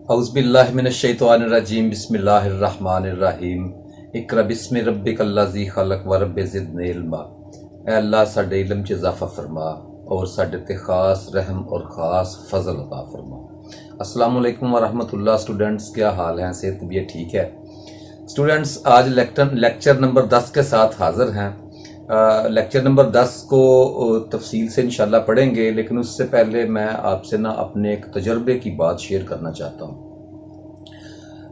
اعوذ باللہ من الشیطان الرجیم بسم اللہ الرحمن الرحیم اقرا بسم ربک الذی خلق ورب زدنی علما۔ اے اللہ ساڈے علم چ اضافہ فرما اور ساڈے تے خاص رحم اور خاص فضل عطا فرما۔ السلام علیکم ورحمۃ اللہ اسٹوڈنٹس، کیا حال ہیں؟ صحت طبیعت ٹھیک ہے؟ اسٹوڈنٹس آج لیکچر نمبر 10 کے ساتھ حاضر ہیں۔ لیکچر نمبر 10 کو تفصیل سے انشاءاللہ پڑھیں گے، لیکن اس سے پہلے میں آپ سے اپنے ایک تجربے کی بات شیئر کرنا چاہتا ہوں۔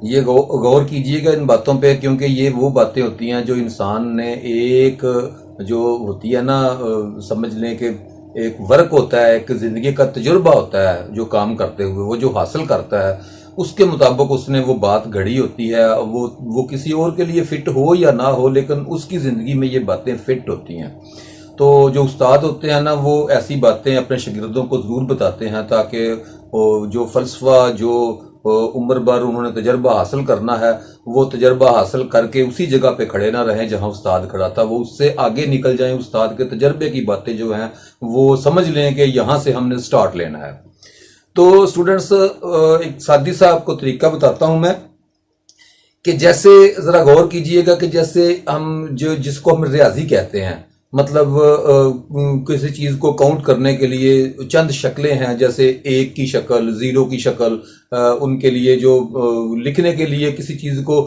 یہ غور کیجئے گا ان باتوں پہ، کیونکہ یہ وہ باتیں ہوتی ہیں جو انسان نے ایک جو ہوتی ہے نا، سمجھ لیں کہ ایک ورک ہوتا ہے، ایک زندگی کا تجربہ ہوتا ہے جو کام کرتے ہوئے وہ جو حاصل کرتا ہے، اس کے مطابق اس نے وہ بات گھڑی ہوتی ہے۔ وہ کسی اور کے لیے فٹ ہو یا نہ ہو، لیکن اس کی زندگی میں یہ باتیں فٹ ہوتی ہیں۔ تو جو استاد ہوتے ہیں نا، وہ ایسی باتیں اپنے شاگردوں کو ضرور بتاتے ہیں تاکہ جو فلسفہ جو عمر بھر انہوں نے تجربہ حاصل کرنا ہے، وہ تجربہ حاصل کر کے اسی جگہ پہ کھڑے نہ رہیں جہاں استاد کھڑا تھا، وہ اس سے آگے نکل جائیں۔ استاد کے تجربے کی باتیں جو ہیں وہ سمجھ لیں کہ یہاں سے ہم نے سٹارٹ لینا ہے۔ تو اسٹوڈنٹس ایک سادی سا آپ کو طریقہ بتاتا ہوں میں، کہ جیسے ذرا غور کیجئے گا کہ جیسے جس کو ہم ریاضی کہتے ہیں، مطلب کسی چیز کو کاؤنٹ کرنے کے لیے چند شکلیں ہیں، جیسے 1 کی شکل، 0 کی شکل، ان کے لیے جو لکھنے کے لیے، کسی چیز کو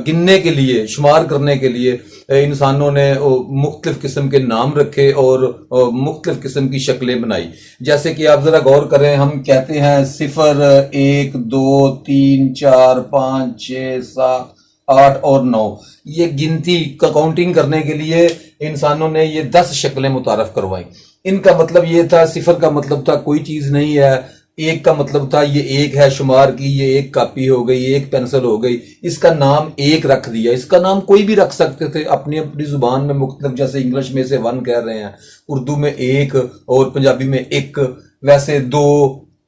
گننے کے لیے، شمار کرنے کے لیے انسانوں نے مختلف قسم کے نام رکھے اور مختلف قسم کی شکلیں بنائی۔ جیسے کہ آپ ذرا غور کریں، ہم کہتے ہیں 0 1 2 3 4 5 6 7 8 اور 9، یہ گنتی کا کاؤنٹنگ کرنے کے لیے انسانوں نے یہ 10 شکلیں متعارف کروائیں۔ ان کا مطلب یہ تھا، 0 کا مطلب تھا کوئی چیز نہیں ہے، 1 کا مطلب تھا یہ 1 ہے شمار کی، یہ 1 کاپی ہو گئی، 1 پینسل ہو گئی، اس کا نام 1 رکھ دیا۔ اس کا نام کوئی بھی رکھ سکتے تھے اپنی اپنی زبان میں مختلف، جیسے انگلش میں سے 1 کہہ رہے ہیں، اردو میں 1 اور پنجابی میں 1، ویسے 2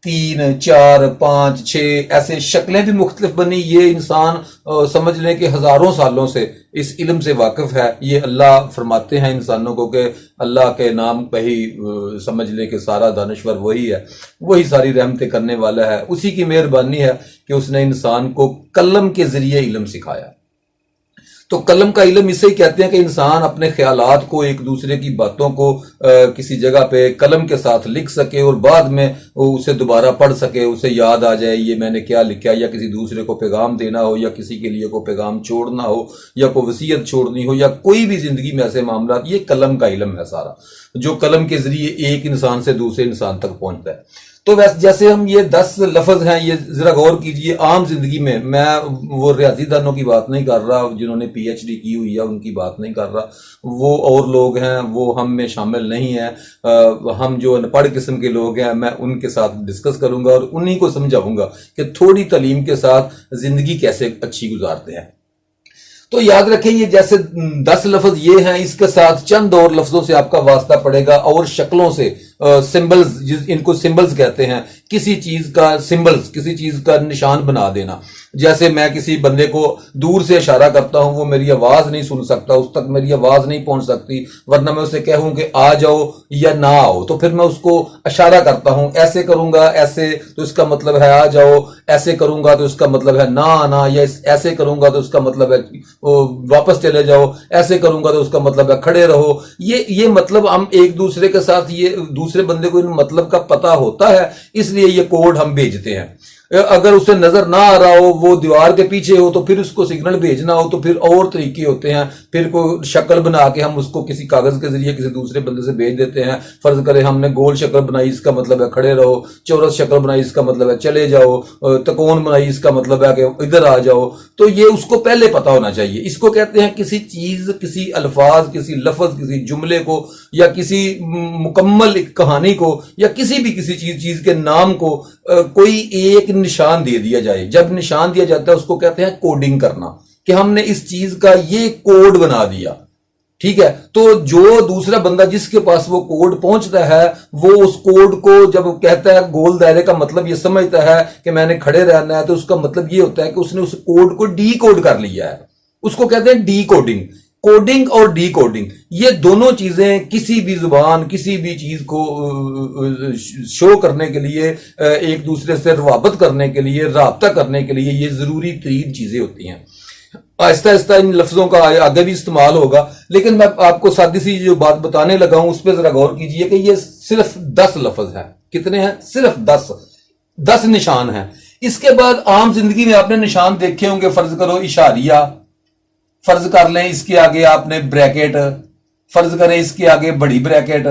3 4 5 6 ایسے شکلیں بھی مختلف بنی۔ یہ انسان سمجھ لیں کہ ہزاروں سالوں سے اس علم سے واقف ہے۔ یہ اللہ فرماتے ہیں انسانوں کو کہ اللہ کے نام پہ ہی سمجھ لیں کہ سارا دانشور وہی ہے، وہی ساری رحمتیں کرنے والا ہے، اسی کی مہربانی ہے کہ اس نے انسان کو قلم کے ذریعے علم سکھایا۔ تو قلم کا علم اسے ہی کہتے ہیں کہ انسان اپنے خیالات کو، ایک دوسرے کی باتوں کو کسی جگہ پہ قلم کے ساتھ لکھ سکے اور بعد میں اسے دوبارہ پڑھ سکے، اسے یاد آ جائے یہ میں نے کیا لکھا، یا کسی دوسرے کو پیغام دینا ہو، یا کسی کے لیے کوئی پیغام چھوڑنا ہو، یا کوئی وصیت چھوڑنی ہو، یا کوئی بھی زندگی میں ایسے معاملات، یہ قلم کا علم ہے سارا، جو قلم کے ذریعے ایک انسان سے دوسرے انسان تک پہنچتا ہے۔ تو جیسے ہم یہ 10 لفظ ہیں، یہ ذرا غور کیجئے عام زندگی میں وہ ریاضی دانوں کی بات نہیں کر رہا، جنہوں نے پی ایچ ڈی کی ہوئی ہے ان کی بات نہیں کر رہا، وہ اور لوگ ہیں، وہ ہم میں شامل نہیں ہیں۔ ہم جو ان پڑھ قسم کے لوگ ہیں، میں ان کے ساتھ ڈسکس کروں گا اور انہی کو سمجھاؤں گا کہ تھوڑی تعلیم کے ساتھ زندگی کیسے اچھی گزارتے ہیں۔ تو یاد رکھیں، یہ جیسے 10 لفظ یہ ہیں، اس کے ساتھ چند اور لفظوں سے آپ کا واسطہ پڑے گا، اور شکلوں سے، سمبلز، ان کو سمبلز کہتے ہیں، کسی چیز کا سمبلز، کسی چیز کا نشان بنا دینا۔ جیسے میں کسی بندے کو دور سے اشارہ کرتا ہوں، وہ میری آواز نہیں سن سکتا، اس تک میری آواز نہیں پہنچ سکتی، ورنہ میں اسے کہوں کہ آ جاؤ یا نہ آؤ، تو پھر میں اس کو اشارہ کرتا ہوں، ایسے کروں گا ایسے تو اس کا مطلب ہے آ جاؤ، ایسے کروں گا تو اس کا مطلب ہے نہ آنا، یا ایسے کروں گا تو اس کا مطلب ہے واپس چلے جاؤ، ایسے کروں گا تو اس کا مطلب ہے کھڑے رہو۔ یہ مطلب ہم ایک دوسرے کے ساتھ، یہ دوسرے بندے کو ان مطلب کا پتہ ہوتا ہے، اس لیے یہ کوڈ ہم بھیجتے ہیں۔ اگر اسے نظر نہ آ رہا ہو، وہ دیوار کے پیچھے ہو، تو پھر اس کو سگنل بھیجنا ہو تو پھر اور طریقے ہوتے ہیں، پھر کوئی شکل بنا کے ہم اس کو کسی کاغذ کے ذریعے کسی دوسرے بندے سے بھیج دیتے ہیں۔ فرض کریں ہم نے گول شکل بنائی، اس کا مطلب ہے کھڑے رہو، چورس شکل بنائی، اس کا مطلب ہے چلے جاؤ، تکون بنائی، اس کا مطلب ہے کہ ادھر آ جاؤ۔ تو یہ اس کو پہلے پتہ ہونا چاہیے۔ اس کو کہتے ہیں کسی چیز، کسی الفاظ، کسی لفظ، کسی جملے کو، یا کسی مکمل کہانی کو، یا کسی چیز کے نام کو کوئی ایک نشان دے دیا جائے۔ جب نشان دیا جاتا ہے اس کو کہتے ہیں کوڈنگ کرنا، کہ ہم نے اس چیز کا یہ کوڈ بنا دیا، ٹھیک ہے۔ تو جو دوسرا بندہ جس کے پاس وہ کوڈ پہنچتا ہے، وہ اس کوڈ کو جب کہتا ہے، گول دائرے کا مطلب یہ سمجھتا ہے کہ میں نے کھڑے رہنا ہے، تو اس کا مطلب یہ ہوتا ہے کہ اس نے اس کوڈ کو ڈی کوڈ کر لیا ہے، اس کو کہتے ہیں ڈی کوڈنگ۔ کوڈنگ اور ڈی کوڈنگ، یہ دونوں چیزیں کسی بھی زبان کسی بھی چیز کو شو کرنے کے لیے، ایک دوسرے سے روابط کرنے کے لیے، رابطہ کرنے کے لیے یہ ضروری ترین چیزیں ہوتی ہیں۔ آہستہ آہستہ ان لفظوں کا آگے بھی استعمال ہوگا، لیکن میں آپ کو سادی سی جو بات بتانے لگا ہوں اس پہ ذرا غور کیجئے کہ یہ صرف 10 لفظ ہیں۔ کتنے ہیں؟ صرف 10 نشان ہیں۔ اس کے بعد عام زندگی میں آپ نے نشان دیکھے ہوں گے، فرض کرو اشاریہ، فرض کر لیں اس کے آگے آپ نے بریکٹ، فرض کریں اس کے آگے بڑی بریکٹ،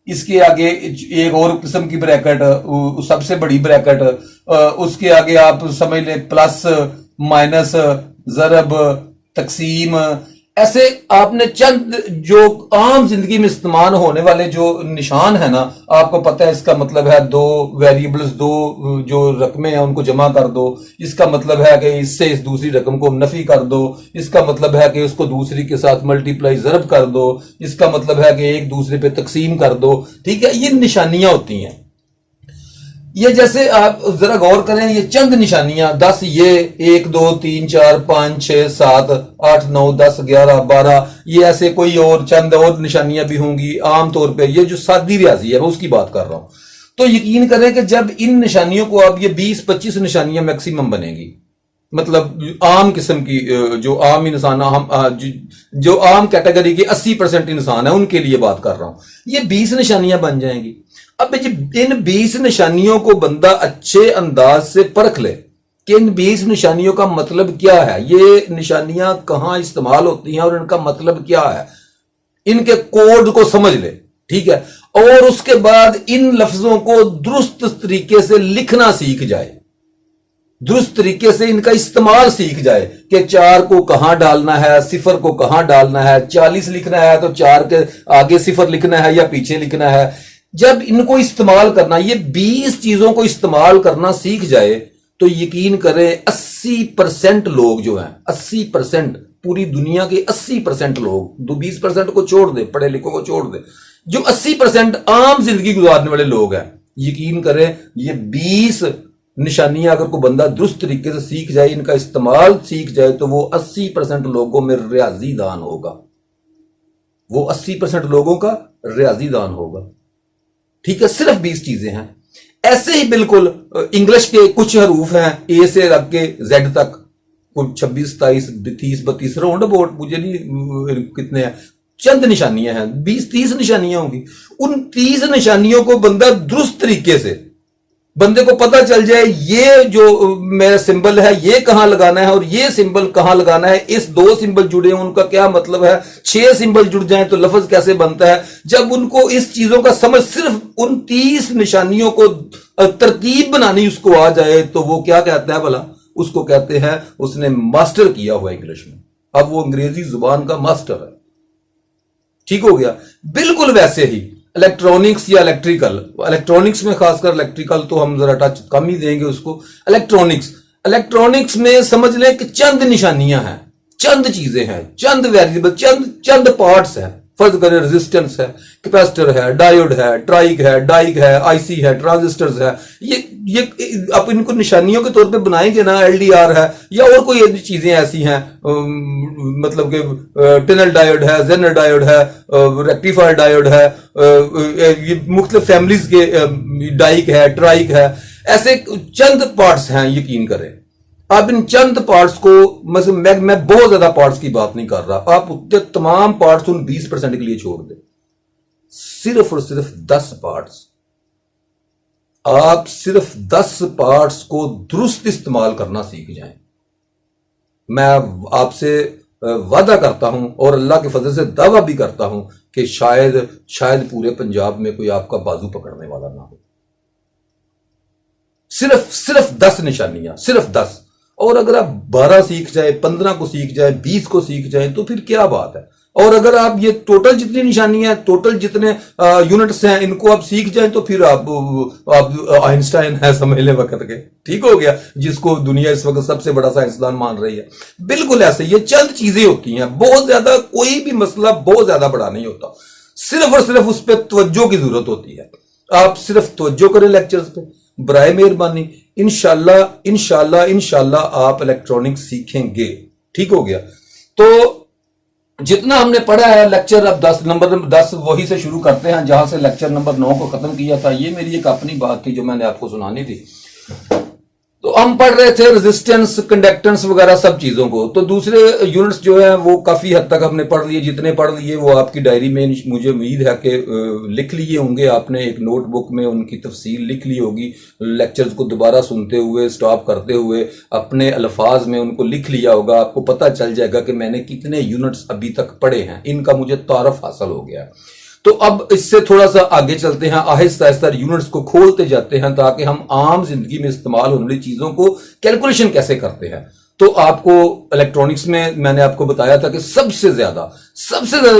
اس کے آگے ایک اور قسم کی بریکٹ، سب سے بڑی بریکٹ، اس کے آگے آپ سمجھ لیں پلس، مائنس، ضرب، تقسیم، ایسے آپ نے چند جو عام زندگی میں استعمال ہونے والے جو نشان ہیں نا، آپ کو پتہ ہے اس کا مطلب ہے دو ویریبلز، دو جو رقمیں ہیں ان کو جمع کر دو، اس کا مطلب ہے کہ اس سے اس دوسری رقم کو نفی کر دو، اس کا مطلب ہے کہ اس کو دوسری کے ساتھ ملٹیپلائی ضرب کر دو، اس کا مطلب ہے کہ ایک دوسرے پہ تقسیم کر دو، ٹھیک ہے؟ یہ نشانیاں ہوتی ہیں۔ یہ جیسے آپ ذرا غور کریں، یہ چند نشانیاں 10، یہ 1 2 3 4 5 6 7 8 9 10 11 12، یہ ایسے کوئی اور چند اور نشانیاں بھی ہوں گی۔ عام طور پہ یہ جو سادی ریاضی ہے میں اس کی بات کر رہا ہوں، تو یقین کریں کہ جب ان نشانیوں کو اب یہ 20-25 نشانیاں میکسیمم بنے گی، مطلب عام قسم کی جو عام انسان، جو عام کیٹیگری کے 80% انسان ہیں ان کے لیے بات کر رہا ہوں، یہ 20 نشانیاں بن جائیں گی۔ اب ان 20 نشانیوں کو بندہ اچھے انداز سے پرکھ لے کہ ان 20 نشانیوں کا مطلب کیا ہے، یہ نشانیاں کہاں استعمال ہوتی ہیں اور ان کا مطلب کیا ہے، ان کے کوڈ کو سمجھ لے، ٹھیک ہے؟ اور اس کے بعد ان لفظوں کو درست طریقے سے لکھنا سیکھ جائے، درست طریقے سے ان کا استعمال سیکھ جائے کہ 4 کو کہاں ڈالنا ہے، 0 کو کہاں ڈالنا ہے، 40 لکھنا ہے تو 4 کے آگے 0 لکھنا ہے یا پیچھے لکھنا ہے۔ جب ان کو استعمال کرنا، یہ 20 چیزوں کو استعمال کرنا سیکھ جائے تو یقین کریں 80% لوگ جو ہیں، 80% پوری دنیا کے 80% لوگ، 20% کو چھوڑ دیں، پڑھے لکھوں کو چھوڑ دیں، جو 80% عام زندگی گزارنے والے لوگ ہیں، یقین کریں یہ 20 نشانیاں اگر کوئی بندہ درست طریقے سے سیکھ جائے، ان کا استعمال سیکھ جائے تو وہ 80% لوگوں میں ریاضی دان ہوگا، وہ 80% لوگوں کا ریاضی دان ہوگا، ٹھیک ہے؟ صرف 20 چیزیں ہیں۔ ایسے ہی بالکل انگلش کے کچھ حروف ہیں اے سے لگ کے زیڈ تک، 26 27 30 32 راؤنڈ اباؤٹ، مجھے نہیں کتنے ہیں، چند نشانیاں ہیں، 20-30 نشانیاں ہوں گی۔ ان 30 نشانیوں کو بندہ درست طریقے سے، بندے کو پتہ چل جائے یہ جو میرا سمبل ہے یہ کہاں لگانا ہے اور یہ سمبل کہاں لگانا ہے، اس 2 سمبل جڑے ہیں ان کا کیا مطلب ہے، 6 سمبل جڑ جائیں تو لفظ کیسے بنتا ہے۔ جب ان کو اس چیزوں کا سمجھ، صرف ان 30 نشانیوں کو ترکیب بنانی اس کو آ جائے تو وہ کیا کہتا ہے بھلا؟ اس کو کہتے ہیں اس نے ماسٹر کیا ہوا انگلش میں، اب وہ انگریزی زبان کا ماسٹر ہے، ٹھیک ہو گیا؟ بالکل ویسے ہی الیکٹرونکس یا الیکٹرونکس میں، خاص کر الیکٹریکل تو ہم ذرا ٹچ کم ہی دیں گے اس کو، الیکٹرونکس میں سمجھ لیں کہ چند نشانیاں ہیں، چند چیزیں ہیں، چند ویریبل، چند پارٹس ہیں۔ فرض کریں ریزسٹنس ہے، کیپیسٹر ہے، ڈائیوڈ ہے، ٹرائک ہے، ڈائک ہے، آئی سی ہے، ٹرانزسٹرز ہے، یہ آپ ان کو نشانیوں کے طور پہ بنائیں گے نا، ایل ڈی آر ہے یا اور کوئی چیزیں ایسی ہیں، مطلب کہ ٹنل ڈائیوڈ ہے، زینر ڈائیوڈ ہے، ریکٹیفائر ڈائیوڈ ہے، یہ مختلف فیملیز کے ڈائک ہے، ٹرائک ہے، ایسے چند پارٹس ہیں، یقین کریں۔ آپ ان چند پارٹس کو، میں بہت زیادہ پارٹس کی بات نہیں کر رہا، آپ تمام پارٹس ان 20% کے لیے چھوڑ دیں، صرف اور صرف 10 پارٹس، آپ صرف 10 پارٹس کو درست استعمال کرنا سیکھ جائیں، میں آپ سے وعدہ کرتا ہوں اور اللہ کے فضل سے دعویٰ بھی کرتا ہوں کہ شاید پورے پنجاب میں کوئی آپ کا بازو پکڑنے والا نہ ہو۔ صرف 10 نشانیاں، صرف 10، اور اگر آپ 12 سیکھ جائیں، 15 کو سیکھ جائیں، 20 کو سیکھ جائیں تو پھر کیا بات ہے۔ اور اگر آپ یہ ٹوٹل جتنی نشانیاں ہیں، ٹوٹل جتنے یونٹس ہیں، ان کو آپ سیکھ جائیں تو پھر آپ آئنسٹائن ہے سمجھ لیں وقت کے، ٹھیک ہو گیا، جس کو دنیا اس وقت سب سے بڑا سائنسدان مان رہی ہے۔ بالکل ایسے یہ چند چیزیں ہوتی ہیں، بہت زیادہ کوئی بھی مسئلہ بہت زیادہ بڑا نہیں ہوتا، صرف اور صرف اس پہ توجہ کی ضرورت ہوتی ہے۔ آپ صرف توجہ کریں لیکچرز پہ، برائے مہربانی، انشاءاللہ آپ الیکٹرونکس سیکھیں گے، ٹھیک ہو گیا۔ تو جتنا ہم نے پڑھا ہے لیکچر، اب 10 وہی سے شروع کرتے ہیں جہاں سے لیکچر نمبر 9 کو ختم کیا تھا. یہ میری ایک اپنی بات تھی جو میں نے آپ کو سنانی تھی. تو ہم پڑھ رہے تھے ریزسٹنس، کنڈکٹنس وغیرہ سب چیزوں کو. تو دوسرے یونٹس جو ہیں وہ کافی حد تک ہم نے پڑھ لیے. جتنے پڑھ لیے وہ آپ کی ڈائری میں مجھے امید ہے کہ لکھ لیے ہوں گے آپ نے، ایک نوٹ بک میں ان کی تفصیل لکھ لی ہوگی. لیکچرز کو دوبارہ سنتے ہوئے، سٹاپ کرتے ہوئے اپنے الفاظ میں ان کو لکھ لیا ہوگا. آپ کو پتہ چل جائے گا کہ میں نے کتنے یونٹس ابھی تک پڑھے ہیں، ان کا مجھے تعارف حاصل ہو گیا. تو اب اس سے تھوڑا سا آگے چلتے ہیں، آہستہ آہستہ یونٹس کو کھولتے جاتے ہیں تاکہ ہم عام زندگی میں استعمال ہونے والی چیزوں کو کیلکولیشن کیسے کرتے ہیں. تو آپ کو الیکٹرانکس میں نے آپ کو بتایا تھا کہ سب سے زیادہ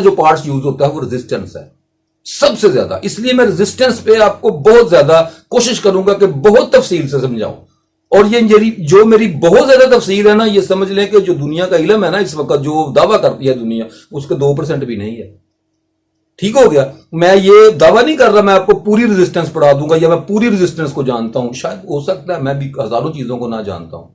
جو پارٹس یوز ہوتا ہے وہ ریزسٹنس ہے، سب سے زیادہ. اس لیے میں ریزسٹنس پہ آپ کو بہت زیادہ کوشش کروں گا کہ بہت تفصیل سے سمجھاؤں. اور یہ جو میری بہت زیادہ تفصیل ہے نا، یہ سمجھ لیں کہ جو دنیا کا علم ہے نا اس وقت، جو دعویٰ کرتی ہے دنیا، اس کے 2% بھی نہیں ہے. ٹھیک ہو گیا. میں یہ دعویٰ نہیں کر رہا میں آپ کو پوری ریزسٹنس پڑھا دوں گا یا میں پوری ریزسٹنس کو جانتا ہوں. شاید ہو سکتا ہے میں بھی ہزاروں چیزوں کو نہ جانتا ہوں،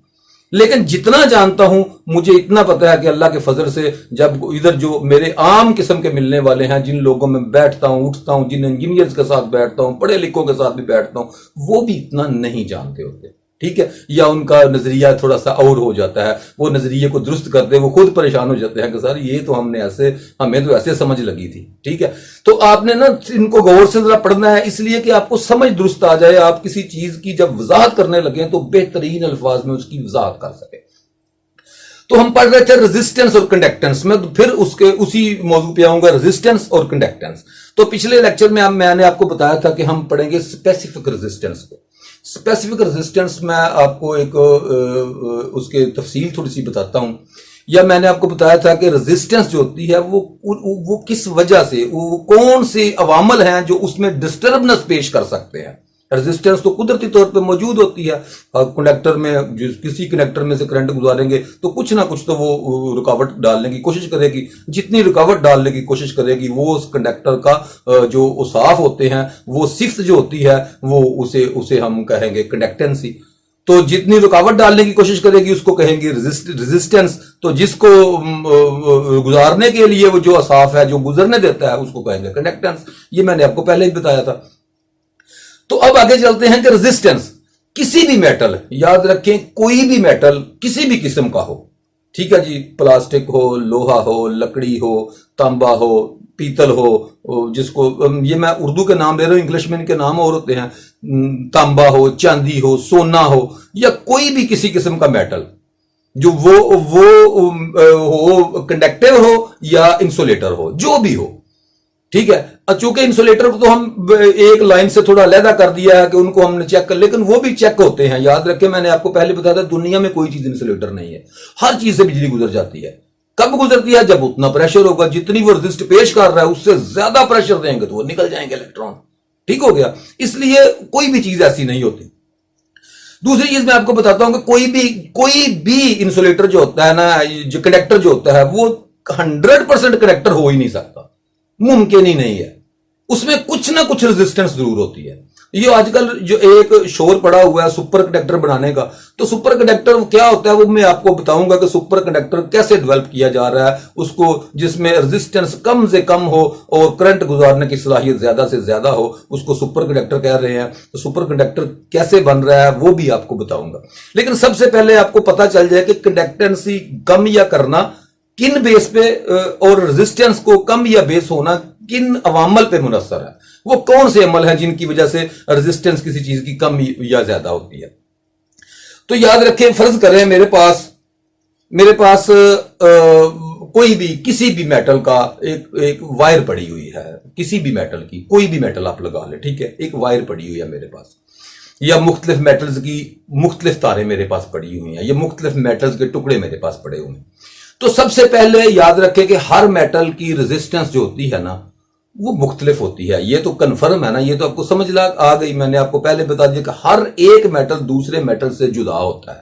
لیکن جتنا جانتا ہوں مجھے اتنا پتا ہے کہ اللہ کے فضل سے جب ادھر جو میرے عام قسم کے ملنے والے ہیں، جن لوگوں میں بیٹھتا ہوں، اٹھتا ہوں، جن انجینئرز کے ساتھ بیٹھتا ہوں، پڑھے لکھوں کے ساتھ بھی بیٹھتا ہوں، وہ بھی اتنا نہیں جانتے ہوتے. ٹھیک ہے، یا ان کا نظریہ تھوڑا سا اور ہو جاتا ہے، وہ نظریے کو درست کرتے وہ خود پریشان ہو جاتے ہیں کہ سر یہ تو ہمیں تو ایسے سمجھ لگی تھی. ٹھیک ہے، تو آپ نے نا ان کو غور سے ذرا پڑھنا ہے، اس لیے کہ آپ کو سمجھ درست آ جائے. آپ کسی چیز کی جب وضاحت کرنے لگیں تو بہترین الفاظ میں اس کی وضاحت کر سکیں. تو ہم پڑھ رہے تھے ریزسٹنس اور کنڈکٹنس میں، پھر اسی موضوع پہ آؤں گا، ریزسٹنس اور کنڈکٹنس. تو پچھلے لیکچر میں نے آپ کو بتایا تھا کہ ہم پڑھیں گے اسپیسیفک ریزسٹنس کو. اسپیسیفک ریزسٹنس میں آپ کو ایک اس کے تفصیل تھوڑی سی بتاتا ہوں. یا میں نے آپ کو بتایا تھا کہ ریزسٹنس جو ہوتی ہے وہ کس وجہ سے، وہ کون سے عوامل ہیں جو اس میں ڈسٹربنس پیش کر سکتے ہیں. ریزسٹنس تو قدرتی طور پہ موجود ہوتی ہے. کنڈکٹر میں کسی کنڈکٹر میں سے کرنٹ گزاریں گے تو کچھ نہ کچھ تو وہ رکاوٹ ڈالنے کی کوشش کرے گی. جتنی رکاوٹ ڈالنے کی کوشش کرے گی وہ اس کنڈکٹر کا جو اصاف ہوتے ہیں، وہ صفت جو ہوتی ہے وہ اسے ہم کہیں گے کنڈکٹنسی. تو جتنی رکاوٹ ڈالنے کی کوشش کرے گی اس کو کہیں گے ریزسٹنس. تو جس کو گزارنے کے لیے وہ جو اصاف ہے، جو گزرنے دیتا ہے، اس کو کہیں گے کنڈکٹنس. یہ میں نے آپ کو پہلے ہی بتایا تھا. تو اب آگے چلتے ہیں کہ ریزسٹنس کسی بھی میٹل، یاد رکھیں کوئی بھی میٹل کسی بھی قسم کا ہو، ٹھیک ہے جی، پلاسٹک ہو، لوہا ہو، لکڑی ہو، تانبا ہو، پیتل ہو، جس کو یہ میں اردو کے نام لے رہا ہوں، انگلش میں ان کے نام اور ہوتے ہیں، تانبا ہو، چاندی ہو، سونا ہو، یا کوئی بھی کسی قسم کا میٹل جو وہ کنڈکٹیو ہو یا انسولیٹر ہو، جو بھی ہو. ٹھیک ہے، چونکہ انسولیٹر کو تو ہم ایک لائن سے تھوڑا علیحدہ کر دیا ہے کہ ان کو ہم نے چیک کر، لیکن وہ بھی چیک ہوتے ہیں. یاد رکھیں میں نے آپ کو پہلے بتایا تھا دنیا میں کوئی چیز انسولیٹر نہیں ہے، ہر چیز سے بجلی گزر جاتی ہے. کب گزرتی ہے؟ جب اتنا پریشر ہوگا، جتنی وہ رزسٹ پیش کر رہا ہے اس سے زیادہ پریشر دیں گے تو وہ نکل جائیں گے الیکٹران. ٹھیک ہو گیا، اس لیے کوئی بھی چیز ایسی نہیں ہوتی. دوسری چیز میں آپ کو بتاتا ہوں کہ کوئی بھی انسولیٹر جو ہوتا ہے نا، جو کنڈکٹر جو ہوتا ہے، وہ 100% کنڈکٹر ہو ہی نہیں سکتا، ممکن ہی نہیں ہے. اس میں کچھ نہ کچھ ریزسٹنس ضرور ہوتی ہے. یہ آج کل جو ایک شور پڑا ہوا ہے سپر کنڈکٹر بنانے کا، تو سپر کنڈکٹر کیا ہوتا ہے وہ میں آپ کو بتاؤں گا کہ سپر کنڈکٹر کیسے ڈیولپ کیا جا رہا ہے. اس کو جس میں ریزسٹنس کم سے کم ہو اور کرنٹ گزارنے کی صلاحیت زیادہ سے زیادہ ہو، اس کو سپر کنڈکٹر کہہ رہے ہیں. تو سپر کنڈکٹر کیسے بن رہا ہے وہ بھی آپ کو بتاؤں گا. لیکن سب سے پہلے آپ کو پتا چل جائے کہ کنڈکٹنسی کم یا کرنا کن بیس پہ، اور ریزسٹنس کو کم یا بیس ہونا کن عوامل پہ منحصر ہے. وہ کون سے عمل ہیں جن کی وجہ سے ریزسٹنس کسی چیز کی کم یا زیادہ ہوتی ہے. تو یاد رکھیں، فرض کریں میرے پاس کوئی بھی کسی بھی میٹل کا ایک وائر پڑی ہوئی ہے، کسی بھی میٹل کی، کوئی بھی میٹل آپ لگا لیں. ٹھیک ہے، ایک وائر پڑی ہوئی ہے میرے پاس، یا مختلف میٹلز کی مختلف تاریں میرے پاس پڑی ہوئی ہیں، یا مختلف میٹلز کے ٹکڑے میرے پاس پڑے ہوئے ہیں. تو سب سے پہلے یاد رکھیں کہ ہر میٹل کی ریزسٹنس جو ہوتی ہے نا وہ مختلف ہوتی ہے. یہ تو کنفرم ہے نا، یہ تو آپ کو سمجھ آ گئی. میں نے آپ کو پہلے بتا دیا کہ ہر ایک میٹل دوسرے میٹل سے جدا ہوتا ہے.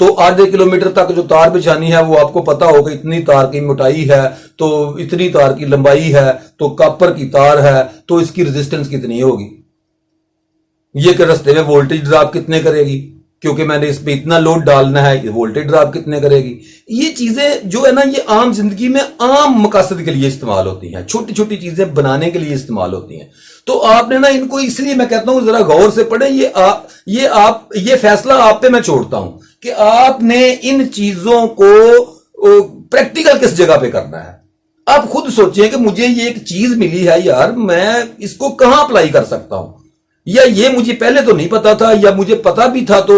تو آدھے کلومیٹر تک جو تار بچھانی ہے وہ آپ کو پتا ہوگا اتنی تار کی موٹائی ہے تو اتنی تار کی لمبائی ہے تو کاپر کی تار ہے تو اس کی ریزسٹنس کتنی ہوگی، یہ کہ رستے میں وولٹیج ڈراپ کتنے کرے گی، کیونکہ میں نے اس پہ اتنا لوڈ ڈالنا ہے، وولٹیج ڈراپ کتنے کرے گی۔ یہ چیزیں جو ہے نا یہ عام زندگی میں عام مقاصد کے لیے استعمال ہوتی ہیں، چھوٹی چھوٹی چیزیں بنانے کے لیے استعمال ہوتی ہیں۔ تو آپ نے نا ان کو اس لیے میں کہتا ہوں ذرا غور سے پڑھیں، یہ فیصلہ آپ پہ میں چھوڑتا ہوں کہ آپ نے ان چیزوں کو پریکٹیکل کس جگہ پہ کرنا ہے۔ آپ خود سوچیں کہ مجھے یہ ایک چیز ملی ہے یار، میں اس کو کہاں اپلائی کر سکتا ہوں، یا یہ مجھے پہلے تو نہیں پتا تھا، یا مجھے پتا بھی تھا تو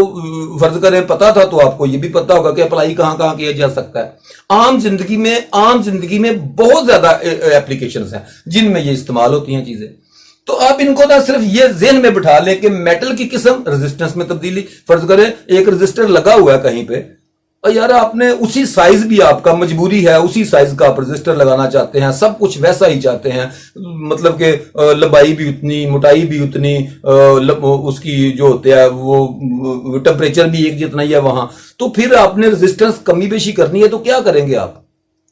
فرض کریں پتا تھا تو آپ کو یہ بھی پتا ہوگا کہ اپلائی کہاں کہاں کیا جا سکتا ہے۔ عام زندگی میں بہت زیادہ اپلیکیشنز ہیں جن میں یہ استعمال ہوتی ہیں چیزیں۔ تو آپ ان کو نہ صرف یہ ذہن میں بٹھا لیں کہ میٹل کی قسم، ریزسٹنس میں تبدیلی، فرض کریں ایک رزسٹر لگا ہوا ہے کہیں پہ، اور یار آپ نے اسی سائز بھی آپ کا مجبوری ہے، اسی سائز کا آپ رزسٹر لگانا چاہتے ہیں، سب کچھ ویسا ہی چاہتے ہیں، مطلب کہ لمبائی بھی اتنی، موٹائی بھی اتنی، اس کی جو ہوتا ہے وہ ٹمپریچر بھی ایک جتنا ہی ہے وہاں، تو پھر آپ نے رزسٹنس کمی بیشی کرنی ہے تو کیا کریں گے آپ؟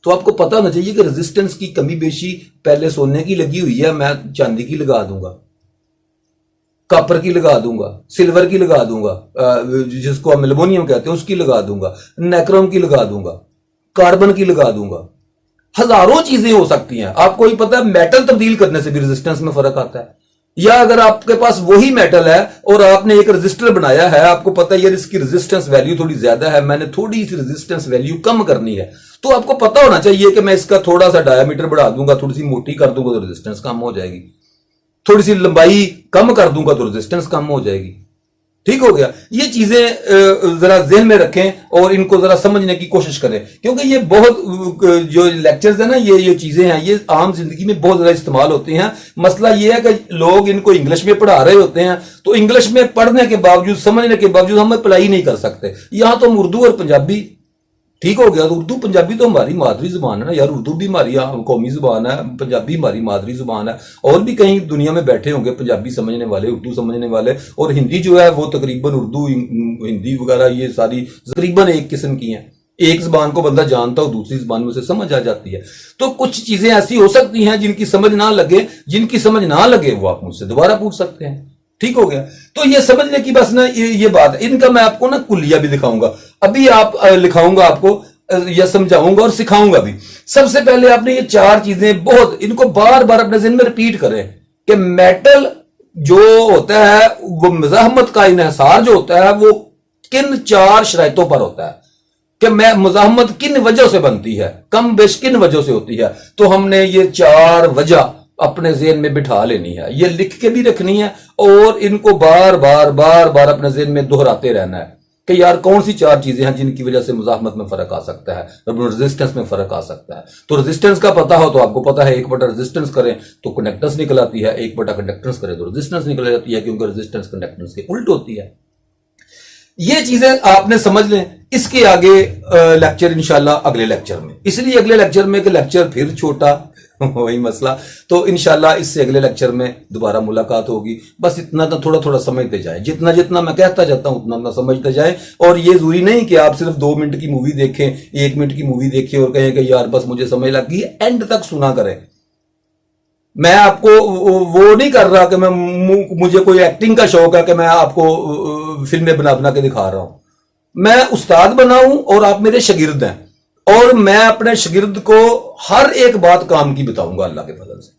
تو آپ کو پتا ہونا چاہیے کہ رزسٹنس کی کمی بیشی پہلے سونے کی لگی ہوئی ہے، میں چاندی کی لگا دوں گا، کاپر کی لگا دوں گا، سلور کی لگا دوں گا، جس کو ہم ایلومینیم کہتے ہیں اس کی لگا دوں گا، نیکروم کی لگا دوں گا، کاربن کی لگا دوں گا، ہزاروں چیزیں ہو سکتی ہیں۔ آپ کو ہی پتا ہے میٹل تبدیل کرنے سے بھی ریزسٹنس میں فرق آتا ہے۔ یا اگر آپ کے پاس وہی میٹل ہے اور آپ نے ایک رزسٹر بنایا ہے، آپ کو پتا ہے یار اس کی ریزسٹنس ویلیو تھوڑی زیادہ ہے، میں نے تھوڑی سی ریزسٹنس ویلیو کم کرنی ہے، تو آپ کو پتا ہونا چاہیے کہ میں اس کا تھوڑا سا ڈایا میٹر بڑھا دوں گا، تھوڑی سی موٹی کر دوں گا تو ریزسٹنس کم ہو جائے گی، تھوڑی سی لمبائی کم کر دوں گا تو ریزسٹنس کم ہو جائے گی۔ ٹھیک ہو گیا؟ یہ چیزیں ذرا ذہن میں رکھیں اور ان کو ذرا سمجھنے کی کوشش کریں، کیونکہ یہ بہت جو لیکچرز ہیں نا، یہ چیزیں ہیں، یہ عام زندگی میں بہت زیادہ استعمال ہوتی ہیں۔ مسئلہ یہ ہے کہ لوگ ان کو انگلش میں پڑھا رہے ہوتے ہیں، تو انگلش میں پڑھنے کے باوجود، سمجھنے کے باوجود ہم اپلائی نہیں کر سکتے۔ یہاں تو ہم اردو اور پنجابی، ٹھیک ہو گیا، تو اردو پنجابی تو ہماری مادری زبان ہے نا یار، اردو بھی ہماری قومی زبان ہے، پنجابی ہماری مادری زبان ہے، اور بھی کہیں دنیا میں بیٹھے ہوں گے پنجابی سمجھنے والے، اردو سمجھنے والے، اور ہندی جو ہے وہ تقریباً اردو ہندی وغیرہ یہ ساری تقریباً ایک قسم کی ہیں، ایک زبان کو بندہ جانتا ہو دوسری زبان میں سے سمجھ آ جاتی ہے۔ تو کچھ چیزیں ایسی ہو سکتی ہیں جن کی سمجھ نہ لگے وہ آپ مجھ سے دوبارہ پوچھ سکتے ہیں۔ ٹھیک ہو گیا؟ تو یہ سمجھنے کی بس نا یہ بات ہے، ان کا میں آپ کو نا کلیہ بھی دکھاؤں گا، ابھی آپ لکھاؤں گا آپ کو، یا سمجھاؤں گا اور سکھاؤں گا بھی۔ سب سے پہلے آپ نے یہ چار چیزیں بہت ان کو بار بار اپنے ذہن میں ریپیٹ کریں کہ میٹل جو ہوتا ہے وہ مزاحمت کا انحصار جو ہوتا ہے وہ کن چار شرائطوں پر ہوتا ہے، کہ مزاحمت کن وجہ سے بنتی ہے، کم بیش کن وجہ سے ہوتی ہے۔ تو ہم نے یہ چار وجہ اپنے ذہن میں بٹھا لینی ہے، یہ لکھ کے بھی رکھنی ہے، اور ان کو بار بار اپنے ذہن میں دہراتے رہنا ہے کہ یار کون سی چار چیزیں ہیں جن کی وجہ سے مزاحمت میں فرق آ سکتا ہے، ریزسٹنس میں فرق آ سکتا ہے۔ تو ریزسٹنس کا پتا ہو تو آپ کو پتا ہے 1 ریزسٹنس کریں تو کنڈکٹنس نکل آتی ہے، 1 کنڈکٹنس کریں تو ریزسٹنس نکل جاتی ہے، کیونکہ ریزسٹنس کنڈکٹنس کے الٹ ہوتی ہے۔ یہ چیزیں آپ نے سمجھ لیں۔ اس کے آگے لیکچر انشاءاللہ اگلے لیکچر میں، اس لیے اگلے لیکچر میں کہ لیکچر پھر چھوٹا وہی مسئلہ، تو انشاءاللہ اس سے اگلے لیکچر میں دوبارہ ملاقات ہوگی۔ بس اتنا تھوڑا سمجھتے جائیں، جتنا میں کہتا جاتا ہوں اتنا سمجھتے جائیں، اور یہ ضروری نہیں کہ آپ صرف 2 منٹ کی مووی دیکھیں، 1 منٹ کی مووی دیکھیں اور کہیں کہ یار بس مجھے سمجھ لگ گئی، اینڈ تک سنا کریں۔ میں آپ کو وہ نہیں کر رہا کہ مجھے کوئی ایکٹنگ کا شوق ہے کہ میں آپ کو فلمیں بنا کے دکھا رہا ہوں۔ میں استاد بنا ہوں اور آپ میرے شاگرد ہیں، اور میں اپنے شاگرد کو ہر ایک بات کام کی بتاؤں گا اللہ کے فضل سے۔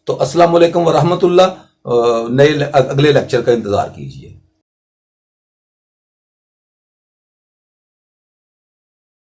تو السلام علیکم ورحمۃ اللہ، اگلے لیکچر کا انتظار کیجیے۔